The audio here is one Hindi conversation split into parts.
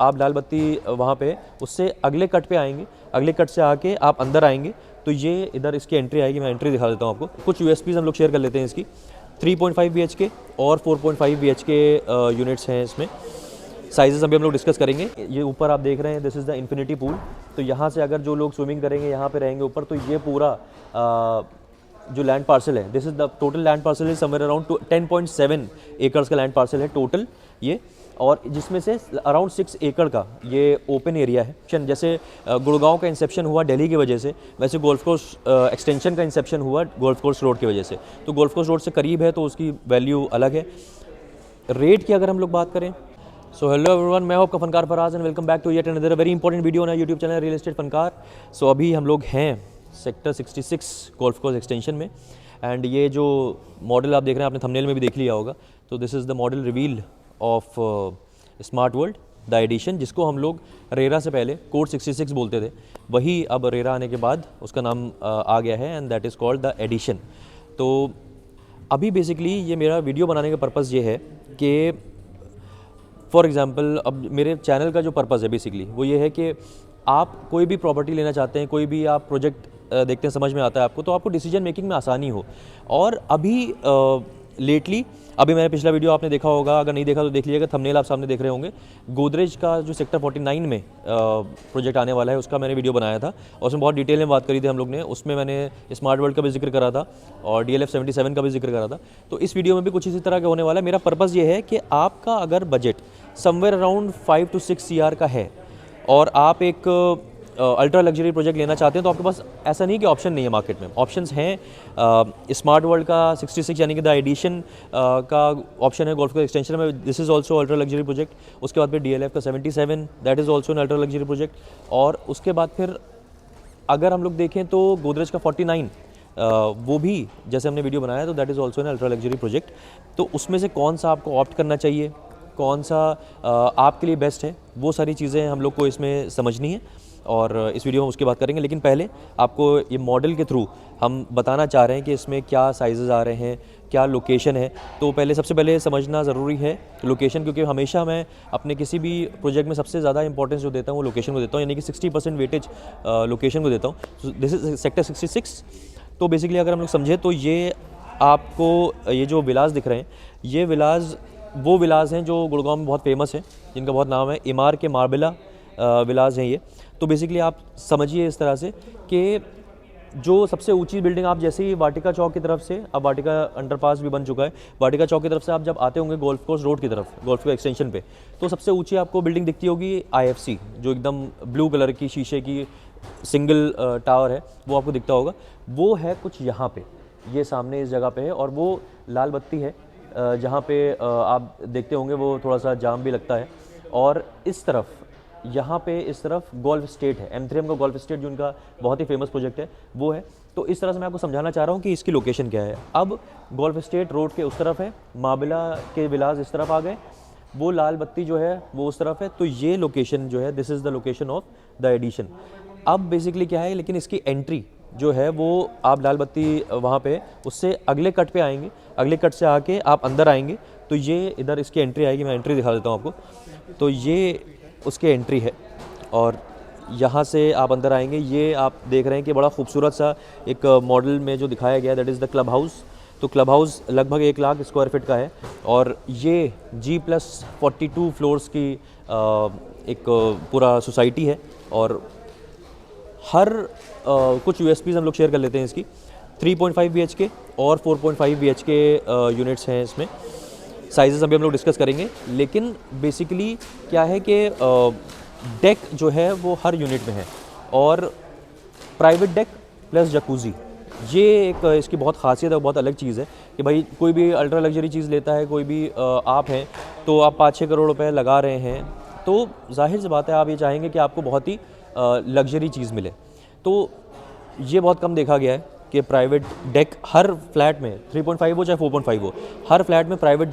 आप लाल बत्ती वहाँ पे उससे अगले कट पे आएंगे, अगले कट से आके आप अंदर आएंगे तो ये इधर इसकी एंट्री आएगी। मैं एंट्री दिखा देता हूँ आपको। कुछ यूएसपीज़ हम लोग शेयर कर लेते हैं इसकी। 3.5 BHK और 4.5 BHK यूनिट्स हैं इसमें। साइजेस अभी हम लोग डिस्कस करेंगे। ये ऊपर आप देख रहे हैं, this is the infinity pool. तो यहाँ से अगर जो लोग स्विमिंग करेंगे यहाँ पे रहेंगे ऊपर, तो ये पूरा जो लैंड पार्सल है, this is the total land parcel is somewhere around 10.7 acres का लैंड पार्सल है टोटल ये, और जिसमें से अराउंड 6 एकड़ का ये ओपन एरिया है। जैसे गुड़गांव का इंसेप्शन हुआ दिल्ली की वजह से, वैसे गोल्फ कोर्स एक्सटेंशन का इंसेप्शन हुआ गोल्फ कोर्स रोड की वजह से। तो गोल्फ कोर्स रोड से करीब है तो उसकी वैल्यू अलग है। रेट की अगर हम लोग बात करें, सो हेलो एवरीवन, मैं हूं आपका Funkaar Faraz and welcome back to yet another very important video on YouTube channel real estate Funkaar. So अभी हम लोग हैं सेक्टर 66 गोल्फ कोर्स एक्सटेंशन में, एंड ये जो मॉडल आप देख रहे हैं आपने थंबनेल में भी देख लिया होगा। तो this is the model reveal of smart world the edition, जिसको हम लोग रेरा से पहले कोड 66 बोलते थे, वही अब रेरा आने के बाद उसका नाम आ गया है and that is called the edition. तो अभी बेसिकली ये मेरा वीडियो बनाने का पर्पज़ ये है कि फॉर एग्ज़ाम्पल अब मेरे चैनल का जो पर्पज़ है बेसिकली वो ये है कि आप कोई भी प्रॉपर्टी लेना चाहते हैं, कोई भी आप प्रोजेक्ट देखते हैं, समझ में आता है आपको, तो आपको डिसीजन मेकिंग में आसानी हो। और अभी लेटली अभी मैंने पिछला वीडियो आपने देखा होगा, अगर नहीं देखा तो देख लीजिएगा, थंबनेल आप सामने देख रहे होंगे। गोदरेज का जो सेक्टर 49 में प्रोजेक्ट आने वाला है उसका मैंने वीडियो बनाया था और उसमें बहुत डिटेल में बात करी थी हम लोग ने। उसमें मैंने स्मार्ट वर्ल्ड का भी जिक्र करा था और DLF 77 का भी जिक्र करा था। तो इस वीडियो में भी कुछ इसी तरह का होने वाला है। मेरा पर्पज़ ये है कि आपका अगर budget somewhere around 5 to 6 CR का है और आप एक अल्ट्रा लग्जरी प्रोजेक्ट लेना चाहते हैं, तो आपके पास ऐसा नहीं कि ऑप्शन नहीं है मार्केट में, ऑप्शंस हैं। स्मार्ट वर्ल्ड का 66 यानी कि द एडिशन का ऑप्शन है गोल्फ कोर्स एक्सटेंशन में, this is also ultra luxury project. उसके बाद फिर DLF का 77, that is also an ultra luxury project. और उसके बाद फिर अगर हम लोग देखें तो गोदरेज का 49 वो भी जैसे हमने वीडियो बनाया, तो that is also an ultra luxury project. तो उसमें से कौन सा आपको ऑप्ट करना चाहिए, कौन सा आपके लिए बेस्ट है, वो सारी चीज़ें हम लोग को इसमें समझनी है और इस वीडियो में उसकी बात करेंगे। लेकिन पहले आपको ये मॉडल के थ्रू हम बताना चाह रहे हैं कि इसमें क्या साइजेस आ रहे हैं, क्या लोकेशन है। तो पहले सबसे पहले समझना ज़रूरी है लोकेशन, क्योंकि हमेशा मैं अपने किसी भी प्रोजेक्ट में सबसे ज़्यादा इंपॉर्टेंस जो देता हूँ वो लोकेशन को देता हूँ, यानी कि 60% वेटेज लोकेशन को देता हूँ। This is sector 66। तो बेसिकली अगर हम लोग समझे तो ये आपको ये जो विलास दिख रहे हैं, ये विलास वो विलास हैं जो गुड़गांव में बहुत फेमस हैं, जिनका बहुत नाम है। इमार के मार्बेला विलास हैं ये। तो बेसिकली आप समझिए इस तरह से कि जो सबसे ऊंची बिल्डिंग, आप जैसे ही वाटिका चौक की तरफ से, अब वाटिका अंडरपास भी बन चुका है, वाटिका चौक की तरफ से आप जब आते होंगे गोल्फ कोर्स रोड की तरफ, गोल्फ कोर्स एक्सटेंशन पे, तो सबसे ऊंची आपको बिल्डिंग दिखती होगी IFC, जो एकदम ब्लू कलर की शीशे की सिंगल टावर है, वो आपको दिखता होगा। वो है कुछ यहाँ पे, ये सामने इस जगह पे है, और वो लाल बत्ती है जहाँ पे आप देखते होंगे वो थोड़ा सा जाम भी लगता है। और इस तरफ यहाँ पे इस तरफ गोल्फ स्टेट है, M3M का गोल्फ स्टेट जो उनका बहुत ही फेमस प्रोजेक्ट है वो है। तो इस तरह से मैं आपको समझाना चाह रहा हूँ कि इसकी लोकेशन क्या है। अब गोल्फ स्टेट रोड के उस तरफ है, माबिला के विलास इस तरफ आ गए, वो लाल बत्ती जो है वो उस तरफ है। तो ये लोकेशन जो है, this is the location of the edition. अब बेसिकली क्या है, लेकिन इसकी एंट्री जो है वो आप लाल बत्ती वहाँ पे उससे अगले कट पे आएंगे, अगले कट से आके आप अंदर आएंगे तो ये इधर इसकी एंट्री आएगी। मैं एंट्री दिखा देता हूँ आपको। तो ये उसकी एंट्री है और यहाँ से आप अंदर आएंगे। ये आप देख रहे हैं कि बड़ा खूबसूरत सा एक मॉडल में जो दिखाया गया है, that is the club house. तो क्लब हाउस लगभग 1 लाख स्क्वायर फीट का है और ये G+42 फ्लोर्स की एक पूरा सोसाइटी है। और हर कुछ USPs हम लोग शेयर कर लेते हैं इसकी। 3.5 BHK और 4.5 BHK यूनिट्स हैं इसमें। साइजेस अभी हम लोग डिस्कस करेंगे, लेकिन बेसिकली क्या है कि डेक जो है वो हर यूनिट में है, और प्राइवेट डेक प्लस जकूज़ी, ये एक इसकी बहुत खासियत है, बहुत अलग चीज़ है कि भाई कोई भी अल्ट्रा लग्जरी चीज़ लेता है, कोई भी आप हैं तो आप 5-6 करोड़ रुपए लगा रहे हैं, तो जाहिर सी बात है आप ये चाहेंगे कि आपको बहुत ही लग्जरी चीज़ मिले। तो ये बहुत कम देखा गया है कि प्राइवेट डेक हर फ्लैट में, 3.5 हो चाहे 4.5 हो, हर फ्लैट में प्राइवेट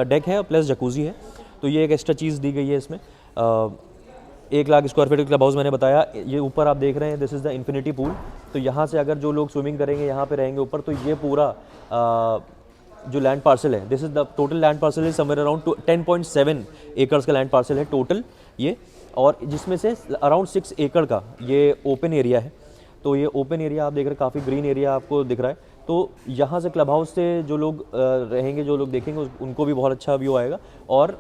डेक है प्लस जकूज़ी है। तो ये एक एक्स्ट्रा चीज़ दी गई है इसमें। 1 lakh square feet club house मैंने बताया। ये ऊपर आप देख रहे हैं, this is the infinity pool. तो यहाँ से अगर जो लोग स्विमिंग करेंगे यहाँ पे रहेंगे ऊपर, तो ये पूरा जो लैंड पार्सल है, this is the total land parcel is somewhere around 10.7 acres का लैंड पार्सल है टोटल ये, और जिसमें से अराउंड 6 एकड़ का ये ओपन एरिया है। तो ये ओपन एरिया आप देख रहे हैं, काफ़ी ग्रीन एरिया आपको दिख रहा है। तो यहाँ से क्लब हाउस से जो लोग रहेंगे, जो लोग देखेंगे, उनको भी बहुत अच्छा व्यू आएगा। और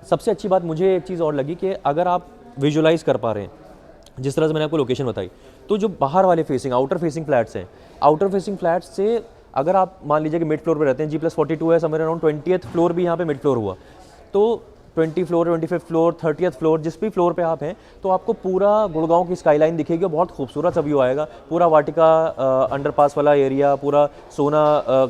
सबसे अच्छी बात मुझे एक चीज़ और लगी कि अगर आप विजुलाइज़ कर पा रहे हैं, जिस तरह से मैंने आपको लोकेशन बताई, तो जो बाहर वाले फेसिंग, आउटर फेसिंग फ्लैट्स हैं, आउटर फेसिंग फ्लैट्स से अगर आप मान लीजिए कि मिड फ्लोर पे रहते हैं, G+42 है, समवेयर अराउंड 20th फ्लोर भी यहाँ पे मिड फ्लोर हुआ, तो 20 floor, 25th floor, 30th floor, जिस भी फ्लोर पे आप हैं, तो आपको पूरा गुड़गांव की स्काईलाइन दिखेगी, बहुत खूबसूरत सा व्यू आएगा। पूरा वाटिका अंडरपास वाला एरिया, पूरा सोना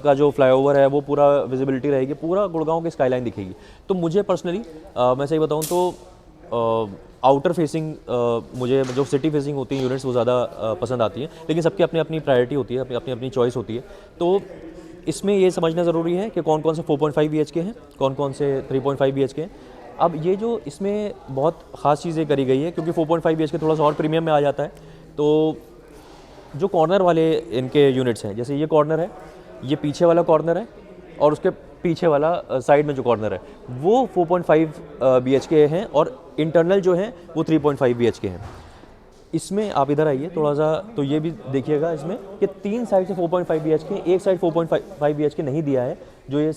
का जो फ्लाईओवर है वो पूरा विजिबिलिटी रहेगी, पूरा गुड़गांव की स्काईलाइन दिखेगी। तो मुझे पर्सनली मैं सही बताऊँ तो आउटर फेसिंग मुझे जो सिटी फेसिंग होती हैं यूनिट्स वो ज़्यादा पसंद आती हैं, लेकिन सबकी अपनी अपनी प्रायोरिटी होती है, अपनी अपनी चॉइस होती है। तो इसमें ये समझना ज़रूरी है कि कौन कौन से 4.5 BHK हैं, कौन कौन से 3.5 BHK हैं। अब ये जो इसमें बहुत ख़ास चीज़ ये करी गई है, क्योंकि 4.5 BHK थोड़ा सा और प्रीमियम में आ जाता है। तो जो कॉर्नर वाले इनके यूनिट्स हैं, जैसे ये कॉर्नर है, ये पीछे वाला कॉर्नर है, और उसके पीछे वाला साइड में जो कॉर्नर है वो 4.5 BHK हैं, और इंटरनल जो हैं वो 3.5 BHK हैं। इसमें आप इधर आइए थोड़ा सा, तो ये भी देखिएगा इसमें कि 3 साइड से 4.5 BHK, एक साइड 4.5 BHK नहीं दिया है जो ये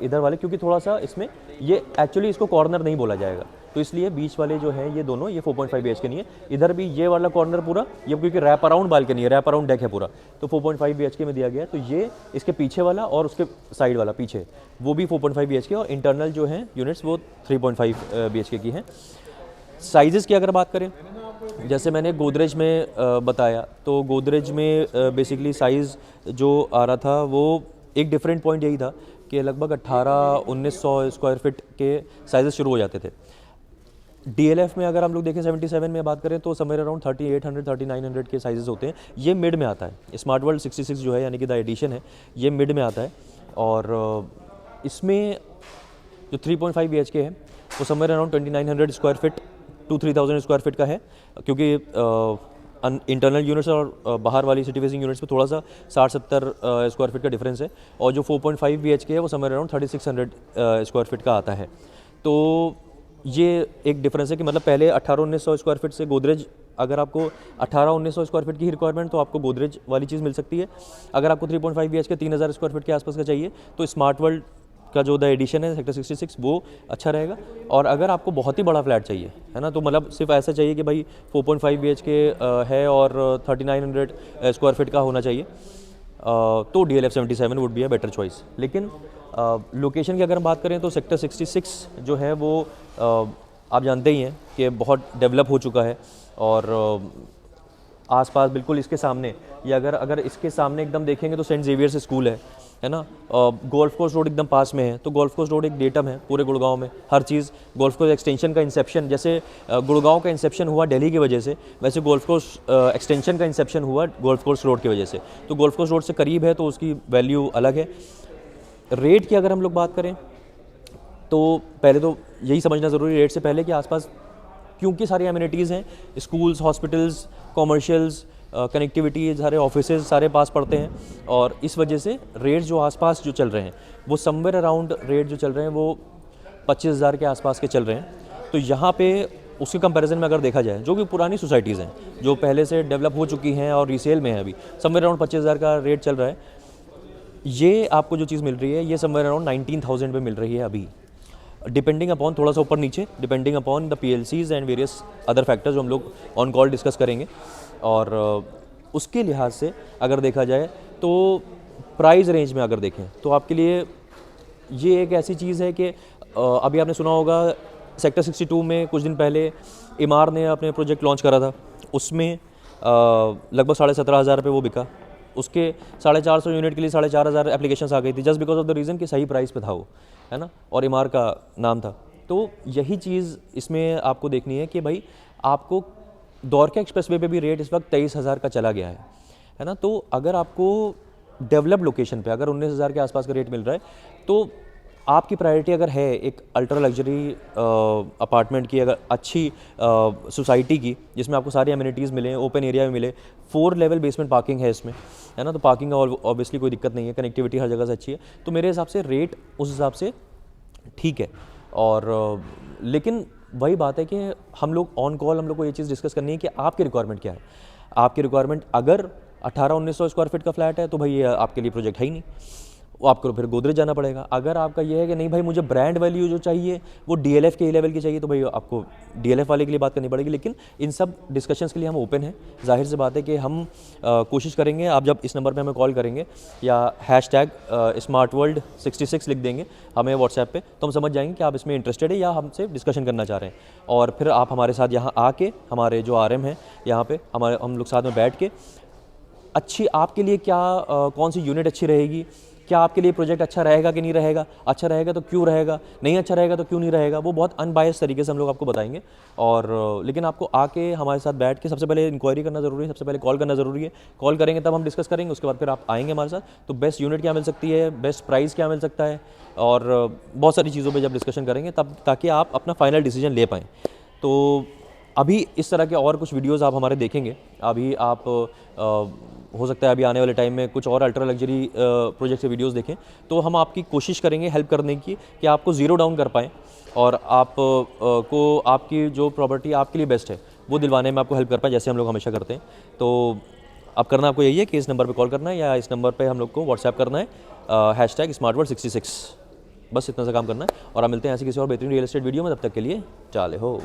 इधर वाले, क्योंकि थोड़ा सा इसमें ये एक्चुअली इसको कॉर्नर नहीं बोला जाएगा, तो इसलिए बीच वाले जो हैं ये दोनों, ये 4.5 BHK नहीं है। इधर भी ये वाला कॉर्नर पूरा ये, क्योंकि रैप अराउंड बालकनी है, रैप अराउंड डेक है पूरा, तो 4.5 BHK में दिया गया है। तो ये इसके पीछे वाला और उसके साइड वाला पीछे वो भी 4.5 BHK, और इंटरनल जो हैं यूनिट्स वो 3.5 BHK की हैं। साइज़ेस की अगर बात करें, जैसे मैंने गोदरेज में बताया, तो गोदरेज में बेसिकली साइज़ जो आ रहा था वो एक डिफरेंट पॉइंट यही था कि लगभग 1800-1900 स्क्वायर फीट के साइज़ेस शुरू हो जाते थे। DLF में अगर हम लोग देखें 77 में बात करें तो समवेयर अराउंड 3800-3900 के साइज़ेस होते हैं। ये मिड में आता है। स्मार्ट वर्ल्ड 66 जो है, यानी कि द एडिशन है, ये मिड में आता है। और इसमें जो 3.5 BHK है वो somewhere around 2900 square feet to 3000 square feet का है, क्योंकि इंटरनल यूनिट्स और बाहर वाली सिटी फेसिंग यूनिट्स में थोड़ा सा 60-70 स्क्वायर फीट का डिफरेंस है। और जो 4.5 BHK है वो समवेयर अराउंड 3600 स्क्वायर फीट का आता है। तो ये एक डिफरेंस है कि मतलब पहले 1800-1900 स्क्वायर फीट से गोदरेज, अगर आपको 1800-1900 स्क्वायर फीट की रिक्वायरमेंट, तो आपको गोदरेज वाली चीज़ मिल सकती है। अगर आपको 3.5 BHK 3000 स्क्वायर फीट के आसपास का चाहिए तो स्मार्ट वर्ल्ड का जो द एडिशन है सेक्टर 66 वो अच्छा रहेगा। और अगर आपको बहुत ही बड़ा फ्लैट चाहिए, है ना, तो मतलब सिर्फ ऐसा चाहिए कि भाई 4.5 BHK है और 3900 स्क्वायर फीट का होना चाहिए, तो DLF 77 would be a better choice. लेकिन लोकेशन की अगर हम बात करें तो सेक्टर 66 जो है वो आप जानते ही हैं कि बहुत डेवलप हो चुका है, और आसपास बिल्कुल इसके सामने, या अगर इसके सामने एकदम देखेंगे तो सेंट जेवियर्स स्कूल है ना, गोल्फ कोर्स रोड एकदम पास में है। तो गोल्फ कोर्स रोड एक डेटम है पूरे गुड़गांव में, हर चीज़ गोल्फ कोर्स एक्सटेंशन का इंसेप्शन, जैसे गुड़गांव का इंसेप्शन हुआ दिल्ली की वजह से, वैसे गोल्फ कोर्स एक्सटेंशन का इंसेप्शन हुआ गोल्फ कोर्स रोड की वजह से। तो गोल्फ कोर्स रोड से करीब है तो उसकी वैल्यू अलग है। रेट की अगर हम लोग बात करें तो पहले तो यही समझना ज़रूरी है रेट से पहले कि आसपास क्योंकि सारी एमिनिटीज़ हैं, स्कूल्स, हॉस्पिटल्स, कॉमर्शियल्स, कनेक्टिविटी, सारे ऑफिसेज सारे पास पड़ते हैं, और इस वजह से रेट जो आसपास जो चल रहे हैं वो समवेयर अराउंड रेट जो चल रहे हैं वो 25,000 के आसपास के चल रहे हैं। तो यहाँ पे उसके कंपैरिजन में अगर देखा जाए, जो कि पुरानी सोसाइटीज़ हैं जो पहले से डेवलप हो चुकी हैं और रीसेल में है, अभी समवेयर अराउंड 25,000 का रेट चल रहा है। ये आपको जो चीज़ मिल रही है ये समवेयर अराउंड 19,000 पे मिल रही है अभी, डिपेंडिंग अपॉन, थोड़ा सा ऊपर नीचे, depending upon the PLCs and various other factors जो हम लोग ऑन कॉल डिस्कस करेंगे। और उसके लिहाज से अगर देखा जाए तो प्राइस रेंज में अगर देखें तो आपके लिए ये एक ऐसी चीज़ है कि अभी आपने सुना होगा सेक्टर 62 में कुछ दिन पहले इमार ने अपने प्रोजेक्ट लॉन्च करा था, उसमें लगभग 17,500 रुपये वो बिका। उसके 450 यूनिट के लिए 4,500 एप्लीकेशंस आ गई थी, just because of the reason कि सही प्राइस पे था वो, है ना, और इमार का नाम था। तो यही चीज़ इसमें आपको देखनी है कि भाई आपको द्वारका एक्सप्रेसवे पे भी रेट इस वक्त 23,000 का चला गया है ना। तो अगर आपको डेवलप लोकेशन पे अगर 19,000 के आसपास का रेट मिल रहा है तो आपकी प्रायोरिटी अगर है एक अल्ट्रा लग्जरी अपार्टमेंट की, अगर अच्छी सोसाइटी की जिसमें आपको सारी एमिनिटीज़ मिलें, ओपन एरिया में मिले, 4 लेवल बेसमेंट पार्किंग है इसमें, है ना, तो पार्किंग का ऑब्वियसली कोई दिक्कत नहीं है, कनेक्टिविटी हर जगह से अच्छी है, तो मेरे हिसाब से रेट उस हिसाब से ठीक है। और लेकिन वही बात है कि हम लोग ऑन कॉल हम लोग को ये चीज़ डिस्कस करनी है कि आपकी रिक्वायरमेंट क्या है। आपकी रिक्वायरमेंट अगर 1800-1900 स्क्वायर फीट का फ्लैट है तो भाई ये आपके लिए प्रोजेक्ट है ही नहीं, वो आपको फिर गोदरेज जाना पड़ेगा। अगर आपका ये है कि नहीं भाई मुझे ब्रांड वैल्यू जो चाहिए वो डीएलएफ के लेवल की चाहिए, तो भाई आपको डीएलएफ वाले के लिए बात करनी पड़ेगी। लेकिन इन सब डिस्कशंस के लिए हम ओपन हैं। जाहिर सी बात है कि हम कोशिश करेंगे, आप जब इस नंबर पे हमें कॉल करेंगे या हैशटैग #SmartWorld66 लिख देंगे हमें व्हाट्सएप पे, तो हम समझ जाएंगे कि आप इसमें इंटरेस्टेड है या हमसे डिस्कशन करना चाह रहे हैं। और फिर आप हमारे साथ यहाँ आके, हमारे जो RM हैं यहाँ पे, हम लोग साथ में बैठ के अच्छी आपके लिए क्या कौन सी यूनिट अच्छी रहेगी, क्या आपके लिए प्रोजेक्ट अच्छा रहेगा कि नहीं रहेगा, अच्छा रहेगा तो क्यों रहेगा, नहीं अच्छा रहेगा तो क्यों नहीं रहेगा, वो बहुत अनबायस तरीके से हम लोग आपको बताएंगे। और लेकिन आपको आके हमारे साथ बैठ के सबसे पहले इंक्वायरी करना ज़रूरी है, सबसे पहले कॉल करना ज़रूरी है। कॉल करेंगे तब हम डिस्कस करेंगे, उसके बाद फिर आप आएंगे हमारे साथ, तो बेस्ट यूनिट क्या मिल सकती है, बेस्ट प्राइस क्या मिल सकता है, और बहुत सारी चीज़ों पर जब डिस्कशन करेंगे तब, ताकि आप अपना फाइनल डिसीजन ले पाएँ। तो अभी इस तरह के और कुछ वीडियोस आप हमारे देखेंगे। अभी आप हो सकता है अभी आने वाले टाइम में कुछ और अल्ट्रा लग्जरी प्रोजेक्ट से वीडियोस देखें, तो हम आपकी कोशिश करेंगे हेल्प करने की कि आपको ज़ीरो डाउन कर पाएँ और आप को आपकी जो प्रॉपर्टी आपके लिए बेस्ट है वो दिलवाने में आपको हेल्प कर पाएँ, जैसे हम लोग हमेशा करते हैं। तो अब करना आपको यही है कि इस नंबर पर कॉल करना है या इस नंबर पर हम लोग को व्हाट्सएप करना है #SmartWorld66, बस इतना सा काम करना है। और आप मिलते हैं ऐसे किसी और बेहतरीन रियल एस्टेट वीडियो में, तब तक के लिए चाले हो।